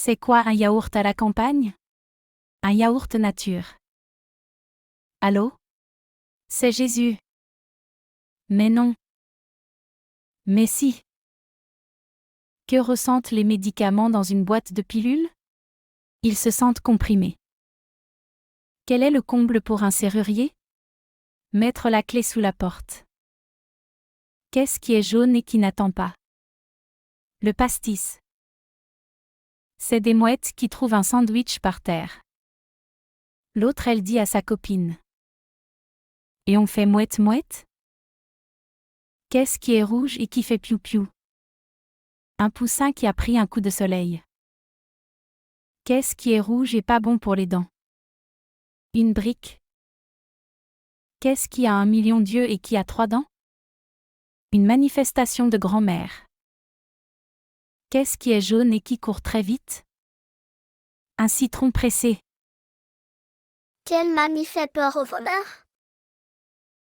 C'est quoi un yaourt à la campagne? Un yaourt nature. Allô? C'est Jésus. Mais non. Mais si. Que ressentent les médicaments dans une boîte de pilules? Ils se sentent comprimés. Quel est le comble pour un serrurier? Mettre la clé sous la porte. Qu'est-ce qui est jaune et qui n'attend pas? Le pastis. C'est des mouettes qui trouvent un sandwich par terre. L'autre elle dit à sa copine. Et on fait mouette-mouette? Qu'est-ce qui est rouge et qui fait piou-piou? Un poussin qui a pris un coup de soleil. Qu'est-ce qui est rouge et pas bon pour les dents? Une brique. Qu'est-ce qui a 1 million d'yeux et qui a 3 dents? Une manifestation de grand-mère. Qu'est-ce qui est jaune et qui court très vite? Un citron pressé. Quelle mamie fait peur aux voleurs?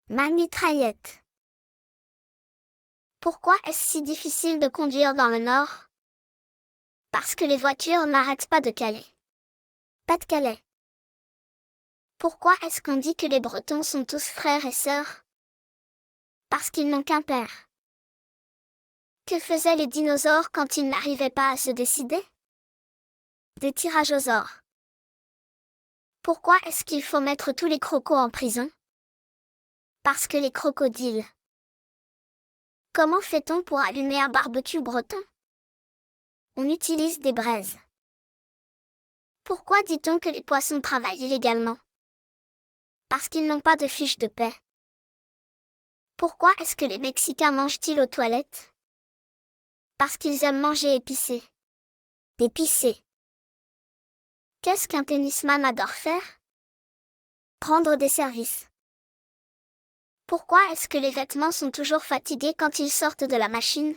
Ma mitraillette. Pourquoi est-ce si difficile de conduire dans le Nord? Parce que les voitures n'arrêtent pas de caler. Pas de Calais. Pourquoi est-ce qu'on dit que les Bretons sont tous frères et sœurs? Parce qu'ils n'ont qu'un père. Que faisaient les dinosaures quand ils n'arrivaient pas à se décider? Des tirages aux ors. Pourquoi est-ce qu'il faut mettre tous les crocos en prison? Parce que les crocodiles. Comment fait-on pour allumer un barbecue breton? On utilise des braises. Pourquoi dit-on que les poissons travaillent illégalement? Parce qu'ils n'ont pas de fiche de paie. Pourquoi est-ce que les Mexicains mangent-ils aux toilettes? Parce qu'ils aiment manger épicé. Épicé. Qu'est-ce qu'un tennisman adore faire? Prendre des services. Pourquoi est-ce que les vêtements sont toujours fatigués quand ils sortent de la machine?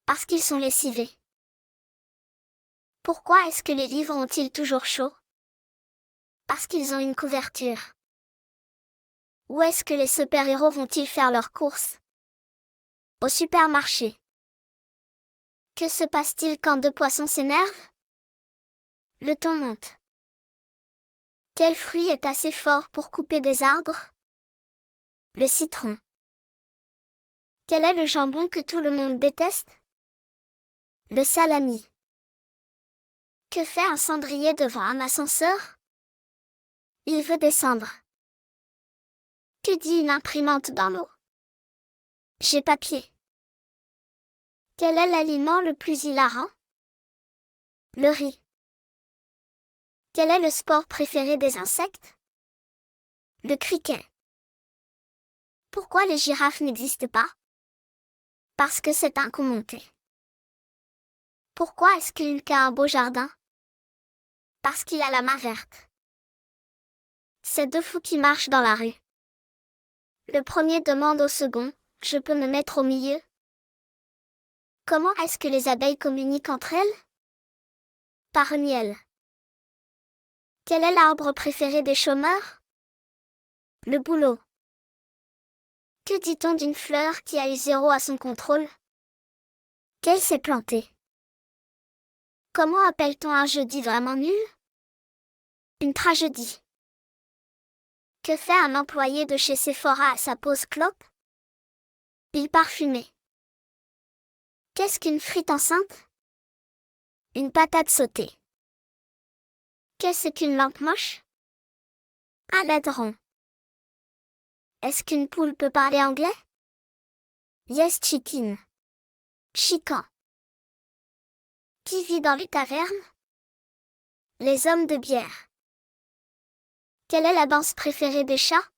Parce qu'ils sont lessivés. Pourquoi est-ce que les livres ont-ils toujours chaud? Parce qu'ils ont une couverture. Où est-ce que les super-héros vont-ils faire leurs courses? Au supermarché. Que se passe-t-il quand deux poissons s'énervent? Le ton monte. Quel fruit est assez fort pour couper des arbres? Le citron. Quel est le jambon que tout le monde déteste? Le salami. Que fait un cendrier devant un ascenseur? Il veut descendre. Que dit une imprimante dans l'eau? J'ai papier. Quel est l'aliment le plus hilarant? Le riz. Quel est le sport préféré des insectes? Le cricket. Pourquoi les girafes n'existent pas? Parce que c'est un coup monté. Pourquoi est-ce qu'une a un beau jardin? Parce qu'il a la main verte. C'est deux fous qui marchent dans la rue. Le premier demande au second, je peux me mettre au milieu? Comment est-ce que les abeilles communiquent entre elles? Par miel. Quel est l'arbre préféré des chômeurs? Le bouleau. Que dit-on d'une fleur qui a eu 0 à son contrôle? Qu'elle s'est plantée. Comment appelle-t-on un jeudi vraiment nul? Une tragédie. Que fait un employé de chez Sephora à sa pause clope? Il parfumait. Qu'est-ce qu'une frite enceinte? Une patate sautée. Qu'est-ce qu'une lampe moche? Un aileron. Est-ce qu'une poule peut parler anglais? Yes chicken. Chican. Qui vit dans les tavernes? Les hommes de bière. Quelle est la danse préférée des chats?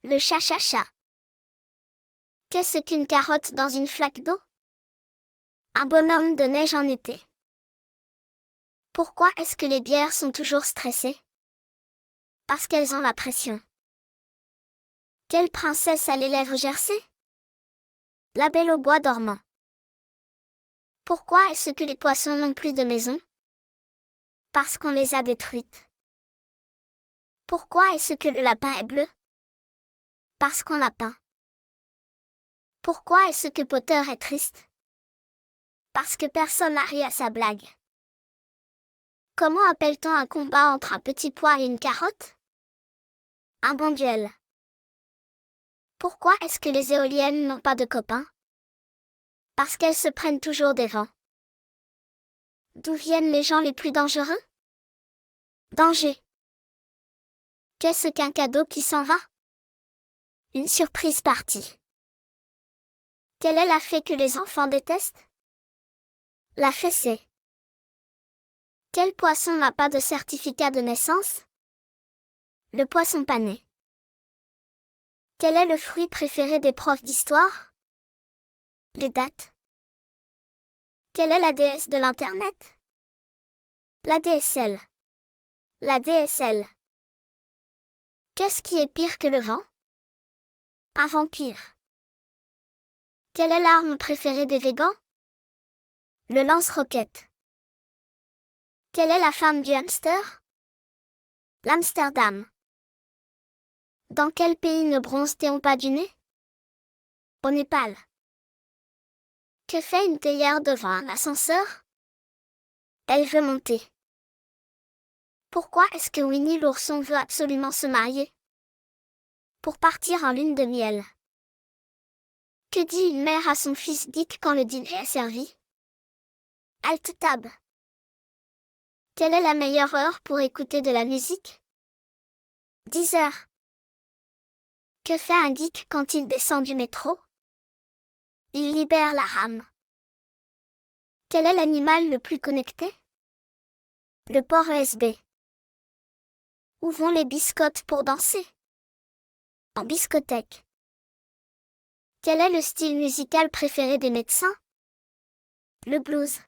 Le cha-cha-cha. Qu'est-ce qu'une carotte dans une flaque d'eau? Un bonhomme de neige en été. Pourquoi est-ce que les bières sont toujours stressées? Parce qu'elles ont la pression. Quelle princesse a les lèvres gercées? La Belle au bois dormant. Pourquoi est-ce que les poissons n'ont plus de maison? Parce qu'on les a détruites. Pourquoi est-ce que le lapin est bleu? Parce qu'on l'a peint. Pourquoi est-ce que Potter est triste? Parce que personne n'a ri à sa blague. Comment appelle-t-on un combat entre un petit pois et une carotte? Un bon duel. Pourquoi est-ce que les éoliennes n'ont pas de copains? Parce qu'elles se prennent toujours des vents. D'où viennent les gens les plus dangereux? Danger. Qu'est-ce qu'un cadeau qui s'en va? Une surprise partie. Quelle est la fée que les enfants détestent? La fessée. Quel poisson n'a pas de certificat de naissance? Le poisson pané. Quel est le fruit préféré des profs d'histoire? Les dates. Quelle est la déesse de l'Internet? La DSL. La DSL. Qu'est-ce qui est pire que le vent? Un vampire. Quelle est l'arme préférée des végans? Le lance-roquette. Quelle est la femme du hamster? L'Amsterdam. Dans quel pays ne bronze-t-on pas du nez? Au Népal. Que fait une théière devant un ascenseur? Elle veut monter. Pourquoi est-ce que Winnie l'ourson veut absolument se marier? Pour partir en lune de miel. Que dit une mère à son fils Dick quand le dîner est servi? Halte table. Quelle est la meilleure heure pour écouter de la musique? 10 heures. Que fait un geek quand il descend du métro? Il libère la rame. Quel est l'animal le plus connecté? Le port USB. Où vont les biscottes pour danser? En biscothèque. Quel est le style musical préféré des médecins? Le blues.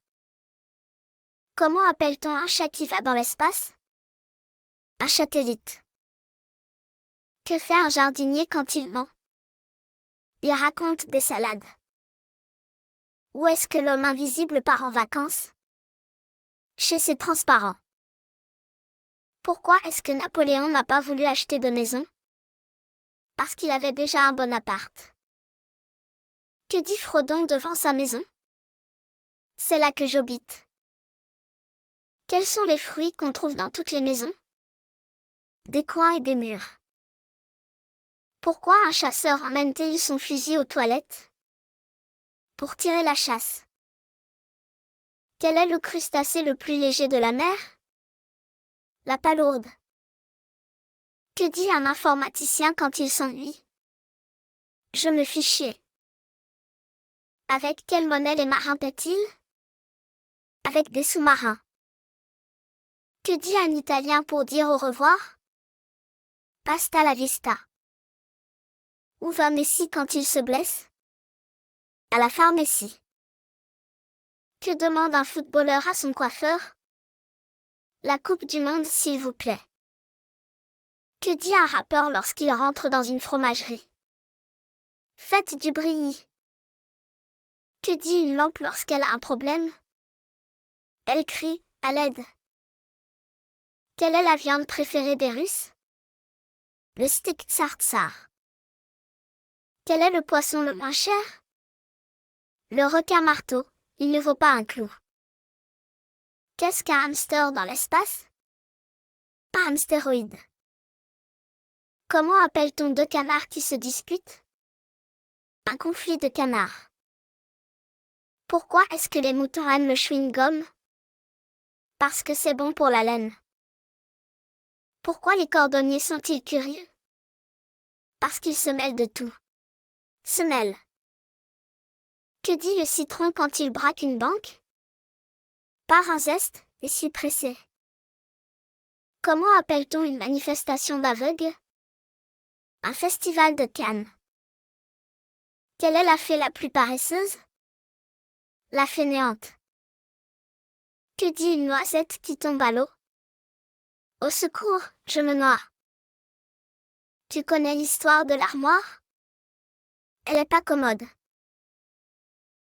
Comment appelle-t-on un chat qui va dans l'espace? Un satellite. Que fait un jardinier quand il ment? Il raconte des salades. Où est-ce que l'homme invisible part en vacances? Chez ses transparents. Pourquoi est-ce que Napoléon n'a pas voulu acheter de maison? Parce qu'il avait déjà un bon appart. Que dit Frodon devant sa maison? C'est là que j'habite. Quels sont les fruits qu'on trouve dans toutes les maisons? Des coins et des murs. Pourquoi un chasseur emmène-t-il son fusil aux toilettes? Pour tirer la chasse. Quel est le crustacé le plus léger de la mer? La palourde. Que dit un informaticien quand il s'ennuie? Je me fiche chier. Avec quelle monnaie les marins paient-ils? Avec des sous-marins. Que dit un Italien pour dire au revoir? Basta la vista. Où va Messi quand il se blesse? À la pharmacie. Que demande un footballeur à son coiffeur? La Coupe du Monde, s'il vous plaît. Que dit un rappeur lorsqu'il rentre dans une fromagerie? Faites du brillis. Que dit une lampe lorsqu'elle a un problème? Elle crie, à l'aide. Quelle est la viande préférée des Russes? Le steak tsar. Quel est le poisson le moins cher? Le requin-marteau, il ne vaut pas un clou. Qu'est-ce qu'un hamster dans l'espace? Un hamstéroïde. Comment appelle-t-on deux canards qui se disputent? Un conflit de canards. Pourquoi est-ce que les moutons aiment le chewing-gum? Parce que c'est bon pour la laine. Pourquoi les cordonniers sont-ils curieux? Parce qu'ils se mêlent de tout. Se mêlent. Que dit le citron quand il braque une banque? Par un zeste, et suis pressé. Comment appelle-t-on une manifestation d'aveugles? Un festival de Cannes. Quelle est la fée la plus paresseuse? La fainéante. Que dit une noisette qui tombe à l'eau? Au secours, je me noie. Tu connais l'histoire de l'armoire? Elle est pas commode.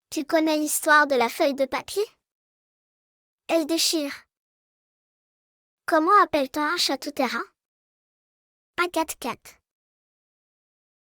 Tu connais l'histoire de la feuille de papier? Elle déchire. Comment appelle-t-on un chat tout-terrain? Un 4x4.